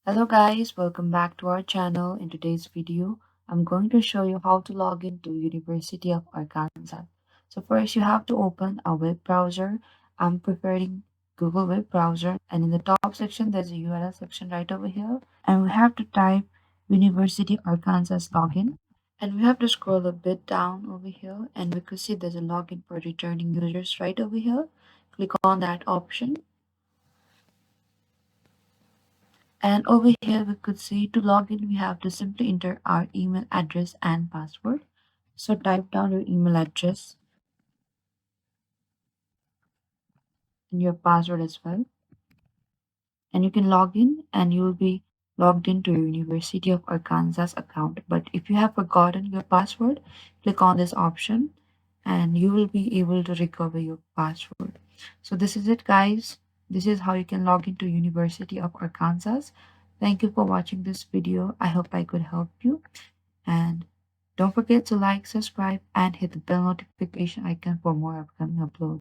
Hello guys, welcome back to our channel. In today's video, I'm going to show you how to log into University of Arkansas. So first you have to open a web browser. I'm preferring Google web browser, and in the top section there's a URL section right over here, and we have to type University Arkansas login, and we have to scroll a bit down over here, and we could see there's a login for returning users right over here. Click on that option. And over here, we could see to log in, we have to simply enter our email address and password. So type down your email address and your password as well. And you can log in and you will be logged into your University of Arkansas account. But if you have forgotten your password, click on this option and you will be able to recover your password. So this is it guys. This is how you can log into University of Arkansas. Thank you for watching this video. I hope I could help you. And don't forget to like, subscribe, and hit the bell notification icon for more upcoming uploads.